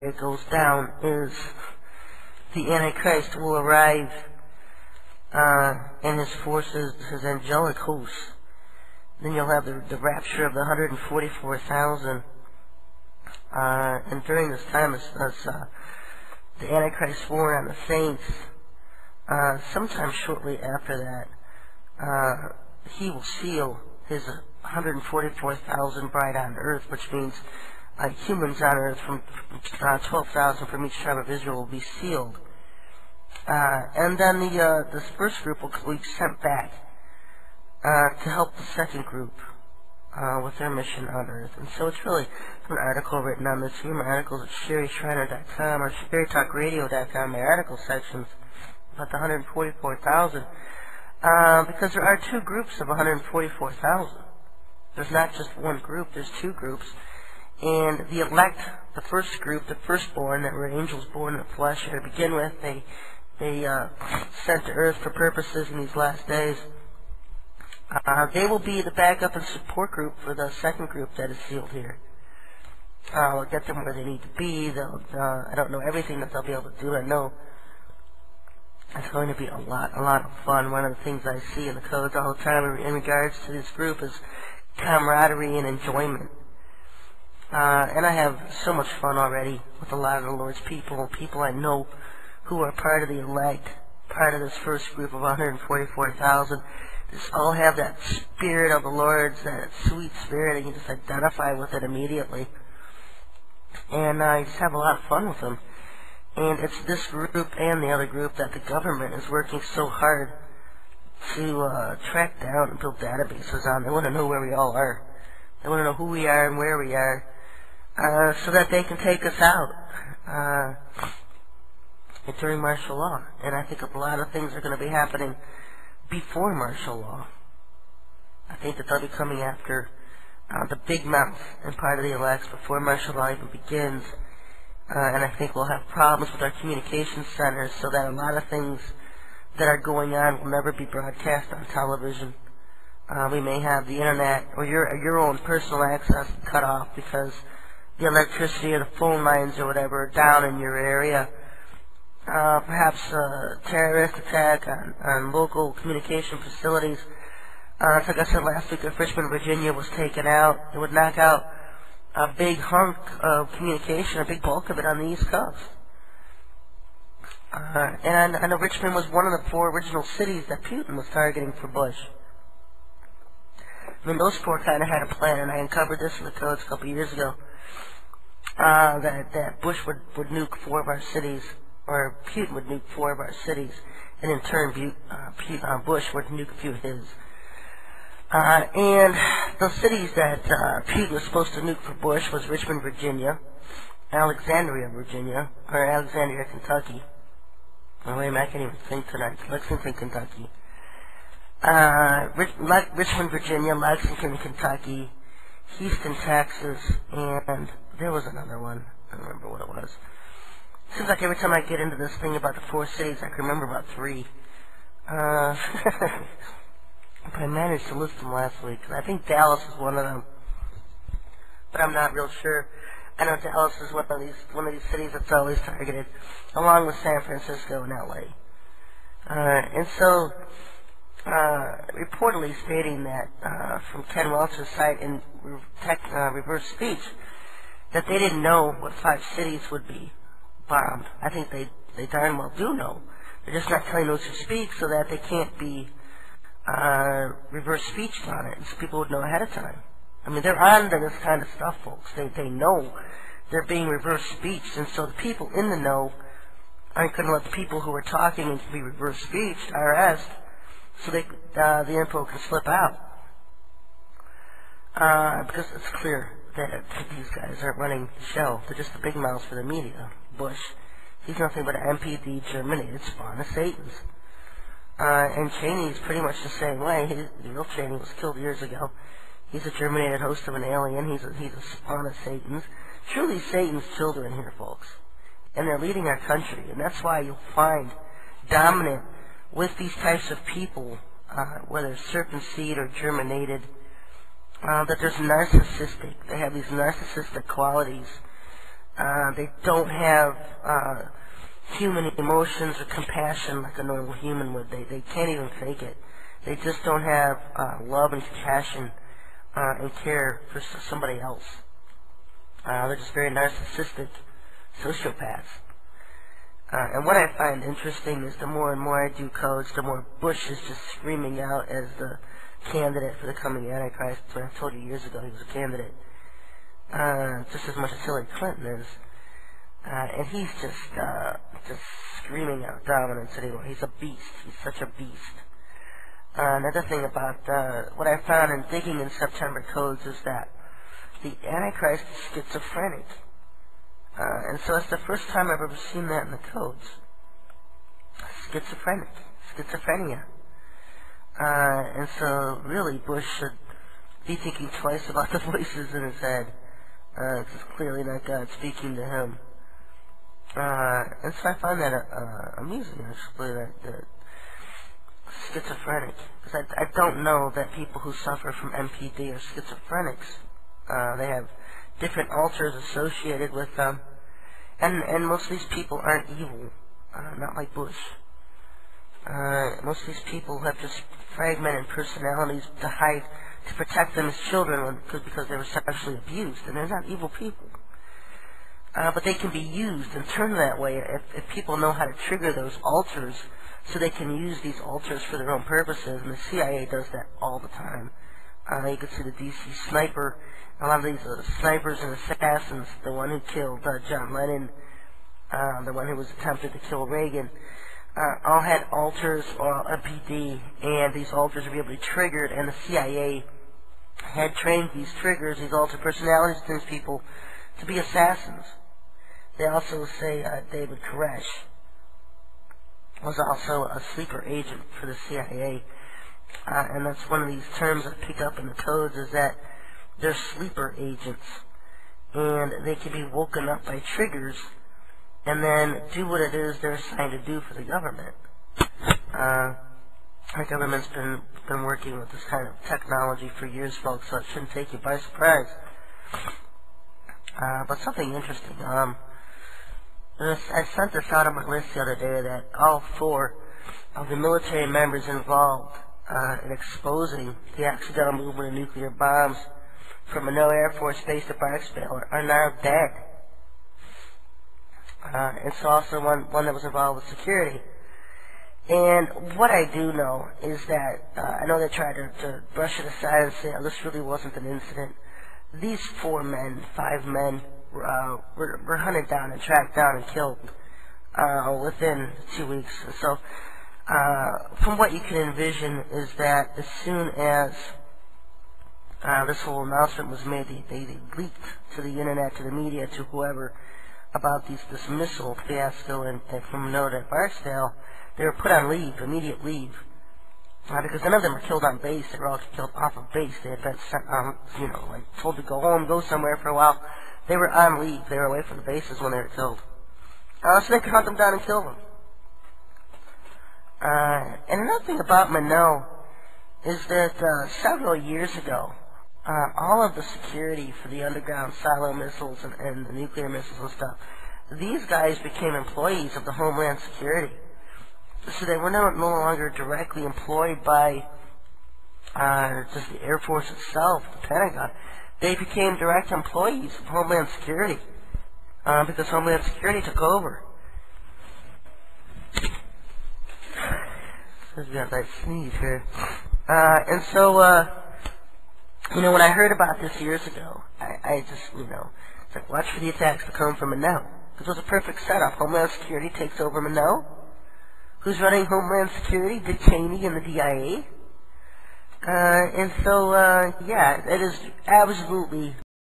it goes down is the Antichrist will arrive and his forces, his angelic hosts. Then you'll have the rapture of the 144,000. And during this time, as the Antichrist sworn on the saints, sometime shortly after that, he will seal his 144,000 bride on earth, which means humans on earth from 12,000 from each tribe of Israel will be sealed. And then this first group will be sent back to help the second group with their mission on earth. And so it's really an article written on this. Read my articles at SherryTalkRadio.com or SherryTalkRadio.com, my article sections about the 144,000. Because there are two groups of 144,000. There's not just one group, there's two groups. And the elect, the first group, the firstborn, that were angels born in the flesh to begin with, they sent to earth for purposes in these last days. They will be the backup and support group for the second group that is sealed here. We'll get them where they need to be. I don't know everything that they'll be able to do. I know it's going to be a lot of fun. One of the things I see in the codes all the time in regards to this group is camaraderie and enjoyment. And I have so much fun already with a lot of the Lord's people I know who are part of the elect, part of this first group of 144,000. Just all have that spirit of the Lord's, that sweet spirit, and you just identify with it immediately. And I just have a lot of fun with them. And it's this group and the other group that the government is working so hard to track down and build databases on. They want to know where we all are. They want to know who we are and where we are, so that they can take us out during martial law. And I think a lot of things are going to be happening before martial law. I think that they'll be coming after the big mouth and part of the elects before martial law even begins. And I think we'll have problems with our communication centers, so that a lot of things that are going on will never be broadcast on television. We may have the internet or your own personal access cut off because the electricity or the phone lines or whatever are down in your area. Perhaps a terrorist attack on local communication facilities. Like I said last week, if Richmond, Virginia was taken out, it would knock out a big hunk of communication, a big bulk of it on the East Coast. And I know Richmond was one of the 4 original cities that Putin was targeting for Bush. I mean, those 4 kind of had a plan, and I uncovered this in the codes a couple years ago, that Bush would nuke 4 of our cities, or Putin would nuke 4 of our cities, and in turn Bush would nuke a few of his. And the cities that Putin was supposed to nuke for Bush was Richmond, Virginia, Alexandria, Virginia, or Alexandria, Kentucky. Oh, wait a minute, I can't even think tonight. Lexington, Kentucky. Richmond, Virginia, Lexington, Kentucky, Houston, Texas, and there was another one. I don't remember what it was. Seems like every time I get into this thing about the 4 cities, I can remember about 3. But I managed to list them last week. I think Dallas is one of them, but I'm not real sure. I know Dallas is one of these cities that's always targeted, along with San Francisco and LA. And so, reportedly stating that from Ken Welch's site in Reverse Speech, that they didn't know what 5 cities would be bombed. I think they darn well do know. They're just not telling those who speak so that they can't be reverse speeched on it, and so people would know ahead of time. I mean, they're on to this kind of stuff, folks. They know they're being reverse speeched, and so the people in the know aren't going to let the people who are talking and can be reverse speeched, IRS, so the info can slip out. Because it's clear that these guys aren't running the show. They're just the big mouths for the media. Bush, he's nothing but an MPD germinated spawn of Satan's. And Cheney's pretty much the same way. The real Cheney was killed years ago. He's a germinated host of an alien. He's a spawn of Satan's. Truly Satan's children here, folks. And they're leading our country. And that's why you'll find dominant with these types of people, whether serpent seed or germinated, that there's narcissistic. They have these narcissistic qualities. They don't have human emotions or compassion like a normal human would. They can't even fake it. They just don't have love and compassion and care for somebody else. They're just very narcissistic sociopaths. And what I find interesting is the more and more I do codes, the more Bush is just screaming out as the candidate for the coming Antichrist. When I told you years ago he was a candidate, just as much as Hillary Clinton is. And he's just screaming out dominance anymore. He's a beast. He's such a beast. Another thing about what I found in digging in September codes is that the Antichrist is schizophrenic. And so it's the first time I've ever seen that in the codes. Schizophrenia. And so really Bush should be thinking twice about the voices in his head. It's clearly not God speaking to him. And so I find that amusing, actually, that schizophrenic. Because I don't know that people who suffer from MPD are schizophrenics. They have different alters associated with them. And most of these people aren't evil, not like Bush. Most of these people have just fragmented personalities to protect them as children because they were sexually abused, and they're not evil people. But they can be used and turned that way if people know how to trigger those alters, so they can use these alters for their own purposes, and the CIA does that all the time. You can see the DC sniper, a lot of these snipers and assassins, the one who killed John Lennon, the one who was attempted to kill Reagan, all had alters or a PD, and these alters would be able to be triggered, and the CIA had trained these triggers, these alter personalities to these people to be assassins. They also say David Koresh was also a sleeper agent for the CIA, and that's one of these terms I pick up in the codes, is that they're sleeper agents, and they can be woken up by triggers and then do what it is they're assigned to do for the government. The government's been working with this kind of technology for years, folks, so it shouldn't take you by surprise. But something interesting, I sent this out on my list the other day that all 4 of the military members involved in exposing the accidental movement of nuclear bombs from Minot Air Force Base to Barksdale are now dead. And so also one that was involved with security. And what I do know is that, I know they tried to brush it aside and say, oh, this really wasn't an incident. These 5 men, were hunted down and tracked down and killed within 2 weeks. So, from what you can envision is that as soon as this whole announcement was made, they leaked to the internet, to the media, to whoever, about this missile fiasco from Minot at Barksdale. They were put on leave, immediate leave, because none of them were killed on base. They were all killed off of base. They had been sent on, told to go home, go somewhere for a while. They were on leave. They were away from the bases when they were killed. So they could hunt them down and kill them. And another thing about Minot is that several years ago, all of the security for the underground silo missiles and the nuclear missiles and stuff, these guys became employees of the Homeland Security. So they were no longer directly employed by just the Air Force itself, the Pentagon. They became direct employees of Homeland Security because Homeland Security took over. I've got that sneeze here. And so, when I heard about this years ago, I just, it's like, watch for the attacks to come from Minot. This was a perfect setup. Homeland Security takes over Minot. Who's running Homeland Security? Dick Cheney and the DIA. And so, yeah, it is absolutely